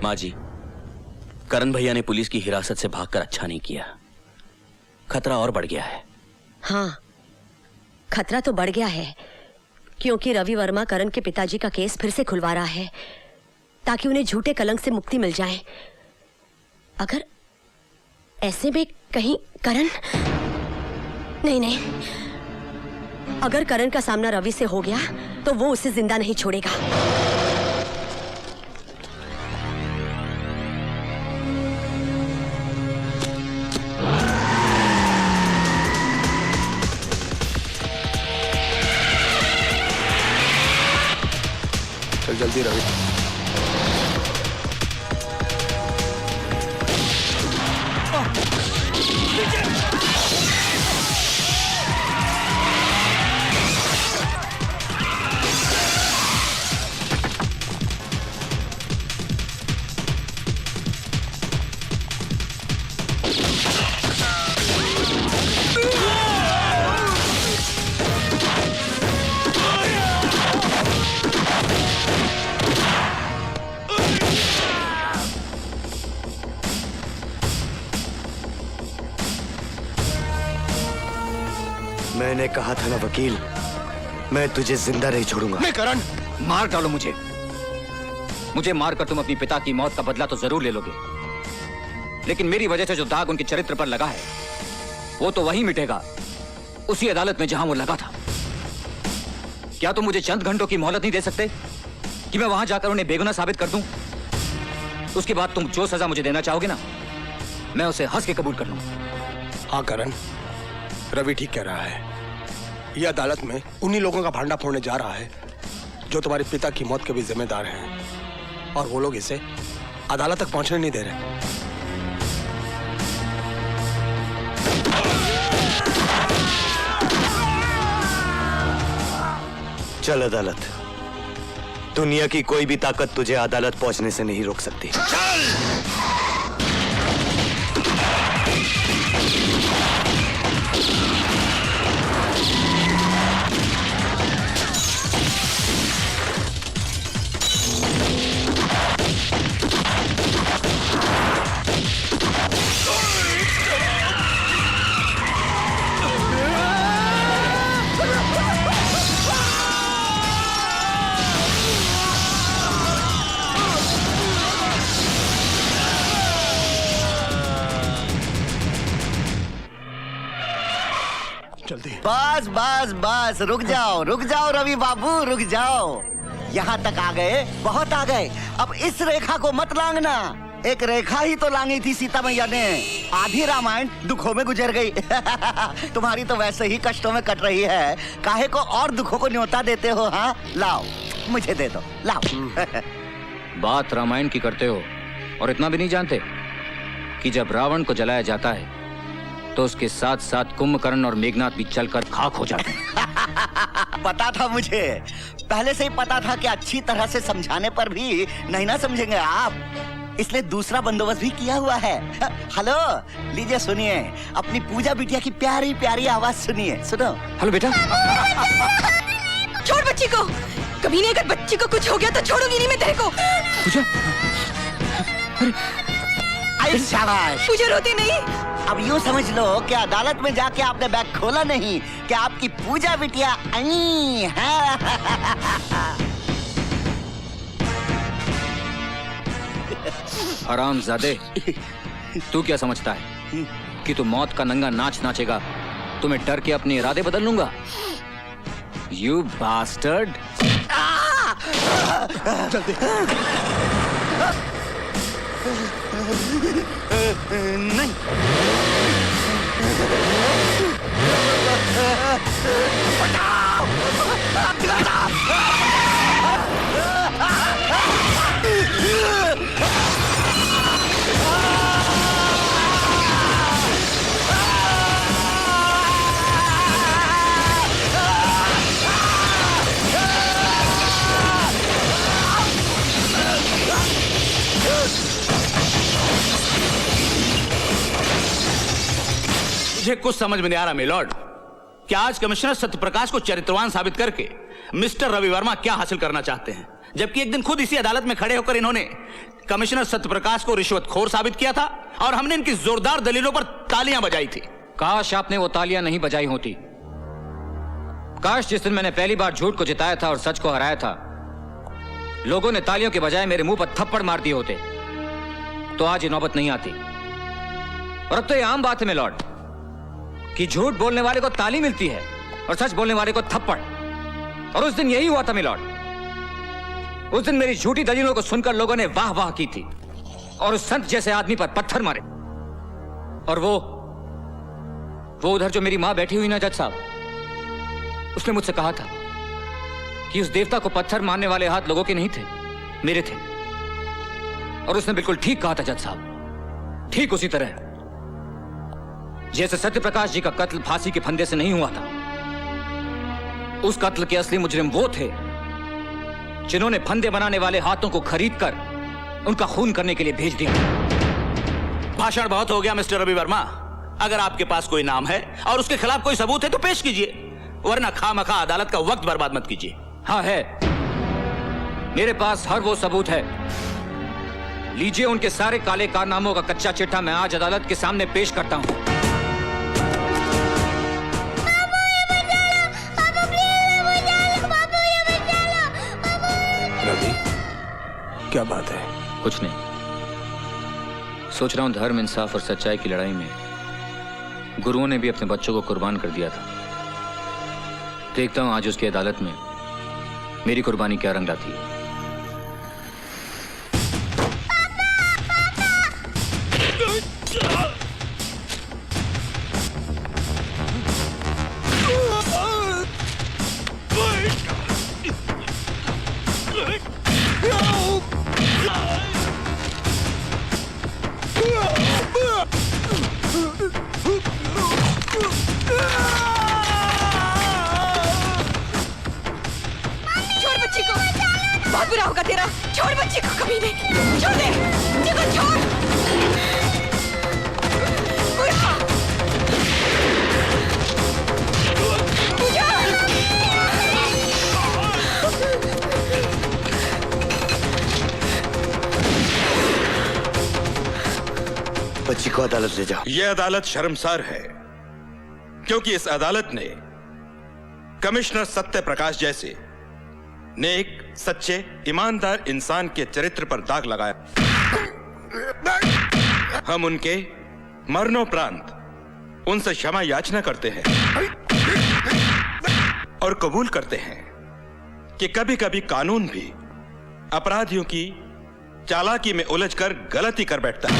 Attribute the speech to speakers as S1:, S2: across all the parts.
S1: माँ जी, करण भैया ने पुलिस की हिरासत से भागकर अच्छा नहीं किया। खतरा और बढ़ गया है।
S2: हाँ, खतरा तो बढ़ गया है, क्योंकि रवि वर्मा करण के पिताजी का केस फिर से खुलवा रहा है ताकि उन्हें झूठे कलंक से मुक्ति मिल जाए। अगर ऐसे में कहीं करण नहीं, अगर करण का सामना रवि से हो गया तो वो उसे जिंदा नहीं छोड़ेगा।
S3: चल जल्दी रवि।
S4: मैंने कहा था ना वकील, मैं तुझे जिंदा नहीं छोड़ूंगा।
S3: नहीं करण,
S5: मार डालो मुझे मारकर तुम अपनी पिता की मौत का बदला तो जरूर ले लोगे, लेकिन मेरी वजह से जो दाग उनके चरित्र पर लगा है वो तो वहीं मिटेगा, उसी अदालत में जहां वो लगा था। क्या तुम मुझे चंद घंटों की मोहलत नहीं दे सकते कि मैं वहां जाकर उन्हें बेगुनाह साबित कर दूं? उसके बाद तुम जो सजा मुझे देना चाहोगे ना, मैं उसे हंस के कबूल कर लूंगा।
S3: हाँ करण, रवि ठीक कह रहा है। यह अदालत में उन्हीं लोगों का भांडा फोड़ने जा रहा है जो तुम्हारे पिता की मौत के भी जिम्मेदार हैं, और वो लोग इसे अदालत तक पहुंचने नहीं दे रहे।
S4: चल अदालत। दुनिया की कोई भी ताकत तुझे अदालत पहुंचने से नहीं रोक सकती।
S6: बस बस बस, रुक जाओ रवि बाबू, रुक जाओ। यहाँ तक आ गए, बहुत आ गए। अब इस रेखा को मत लांघना। एक रेखा ही तो लांगी थी सीता मैया ने। आधी रामायण दुखों में गुजर गई। तुम्हारी तो वैसे ही कष्टों में कट रही है, काहे को और दुखों को न्योता देते हो? हाँ लाओ, मुझे दे दो, लाओ।
S5: बात रामायण की करते हो और इतना भी नहीं जानते कि जब रावण को जलाया जाता है तो उसके साथ साथ कुंभकर्ण और मेघनाथ भी जलकर खाक हो जाते हैं।
S6: पता था मुझे, पहले से ही पता था कि अच्छी तरह से समझाने पर भी नहीं ना समझेंगे आप, इसलिए दूसरा बंदोबस्त भी किया हुआ है। हेलो, लीजिए सुनिए, अपनी पूजा बिटिया की प्यारी प्यारी आवाज सुनिए, सुनो।
S5: हेलो बेटा।
S2: छोड़ बच्ची को, कभी नहीं, अगर बच्ची को कुछ हो गया तो छोड़ूंगी नहीं मैं तेरे को।
S5: पूजा,
S6: आई शाबाश।
S2: पूजा रोती नहीं।
S6: अब यूँ समझ लो कि अदालत में जाके आपने बैग खोला नहीं, कि आपकी पूजा बिटिया आई है।
S5: हरामजादे, तू क्या समझता है कि तू मौत का नंगा नाच नाचेगा तो मैं डर के अपने इरादे बदल लूंगा? You bastard.
S3: जल्दी।
S6: नहीं,
S7: मुझे कुछ समझ में नहीं आ रहा मिलॉर्ड कि आज कमिश्नर सत्यप्रकाश को चरित्रवान साबित करके मिस्टर रवि वर्मा क्या हासिल करना चाहते हैं, जबकि एक दिन खुद इसी अदालत में खड़े होकर इन्होंने कमिश्नर सत्यप्रकाश को रिश्वतखोर साबित किया था और हमने इनकी जोरदार दलीलों पर तालियां बजाई थी।
S5: काश आपने वो तालियां नहीं बजाई होती। काश जिस दिन मैंने पहली बार झूठ को जिताया था और सच को हराया था, लोगों ने तालियों के बजाय मेरे मुंह पर थप्पड़ मार दिए होते, तो आज ये नौबत नहीं आती। और अब तो ये आम बात है मिलॉर्ड कि झूठ बोलने वाले को ताली मिलती है और सच बोलने वाले को थप्पड़। और उस दिन यही हुआ था मिलॉर्ड। उस दिन मेरी झूठी दलीलों को सुनकर लोगों ने वाह वाह की थी और उस संत जैसे आदमी पर पत्थर मारे। और वो उधर जो मेरी मां बैठी हुई ना जज साहब, उसने मुझसे कहा था कि उस देवता को पत्थर मारने वाले हाथ लोगों के नहीं थे, मेरे थे। और उसने बिल्कुल ठीक कहा था जज साहब, ठीक उसी तरह जैसे सत्यप्रकाश जी का कत्ल फांसी के फंदे से नहीं हुआ था। उस कत्ल के असली मुजरिम वो थे जिन्होंने फंदे बनाने वाले हाथों को खरीदकर उनका खून करने के लिए भेज दिया।
S7: भाषण बहुत हो गया मिस्टर रवि वर्मा। अगर आपके पास कोई नाम है और उसके खिलाफ कोई सबूत है तो पेश कीजिए, वरना खामखा अदालत का वक्त बर्बाद मत कीजिए।
S5: हाँ है, मेरे पास हर वो सबूत है। लीजिए उनके सारे काले कारनामों का कच्चा चिट्ठा मैं आज अदालत के सामने पेश करता हूं।
S3: रवि, क्या बात है?
S5: कुछ नहीं, सोच रहा हूं धर्म, इंसाफ और सच्चाई की लड़ाई में गुरुओं ने भी अपने बच्चों को कुर्बान कर दिया था। देखता हूं आज उसकी अदालत में मेरी कुर्बानी क्या रंग लाती है।
S2: बहुत बुरा होगा तेरा। छोड़ बच्ची को, कभी नहीं। छोड़ दे बच्ची को, छोड़। बुरा। पूजा।
S4: बच्ची को अदालत ले जाओ।
S8: यह अदालत शर्मसार है क्योंकि इस अदालत ने कमिश्नर सत्य प्रकाश जैसे नेक, सच्चे, ईमानदार इंसान के चरित्र पर दाग लगाया। हम उनके मरणोपरांत उनसे क्षमा याचना करते हैं और कबूल करते हैं कि कभी कभी कानून भी अपराधियों की चालाकी में उलझकर गलती कर बैठता है।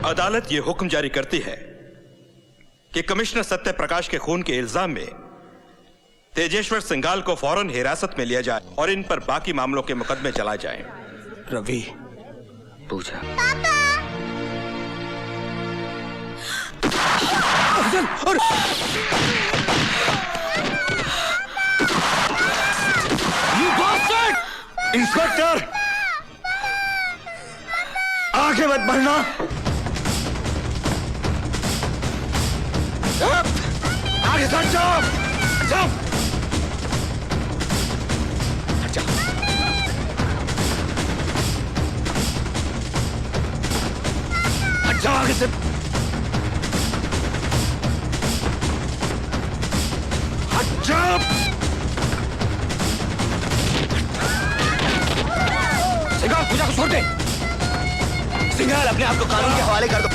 S8: अदालत यह हुक्म जारी करती है कि कमिश्नर सत्य प्रकाश के खून के इल्जाम में तेजेश्वर सिंघाल को फौरन हिरासत में लिया जाए और इन पर बाकी मामलों के मुकदमे चलाए जाएं।
S3: रवि,
S5: पूजा।
S4: इंस्पेक्टर, आगे मत बढ़ना। आगे सट जाओ। जाओ। हट जाओ। हट जाओ आगे से। हट जाओ।
S5: सिंघाल, पूजा को छोड़ दे।
S4: सिंघाल, अपने आप को कानून के हवाले कर दो।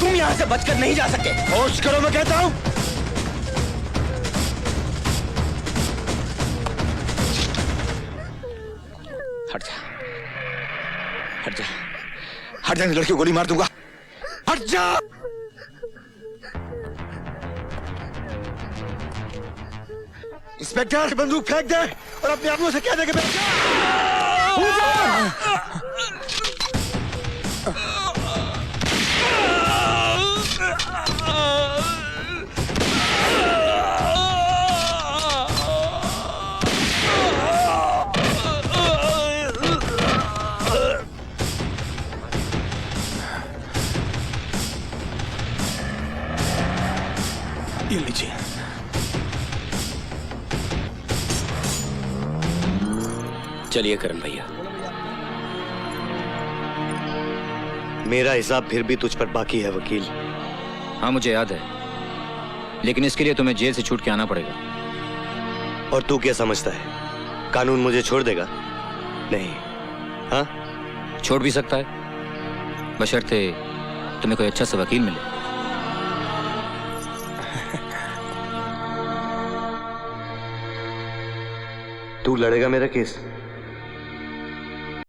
S4: तुम यहां से बचकर नहीं जा सकते। होश करो, मैं कहता हूं।
S5: हट जा, हट जा।
S4: हट जाने, लड़की को गोली मार दूंगा। हट जा। इंस्पेक्टर, बंदूक फेंक दे और अपने आदमियों से कह दे कि
S3: ये लीजिए।
S1: चलिए करण भैया।
S4: मेरा हिसाब फिर भी तुझ पर बाकी है वकील।
S5: हाँ मुझे याद है, लेकिन इसके लिए तुम्हें जेल से छूट के आना पड़ेगा।
S4: और तू क्या समझता है, कानून मुझे छोड़ देगा? नहीं। हाँ,
S5: छोड़ भी सकता है, बशर्ते तुम्हें कोई अच्छा सा वकील मिले।
S4: तू लड़ेगा मेरा केस?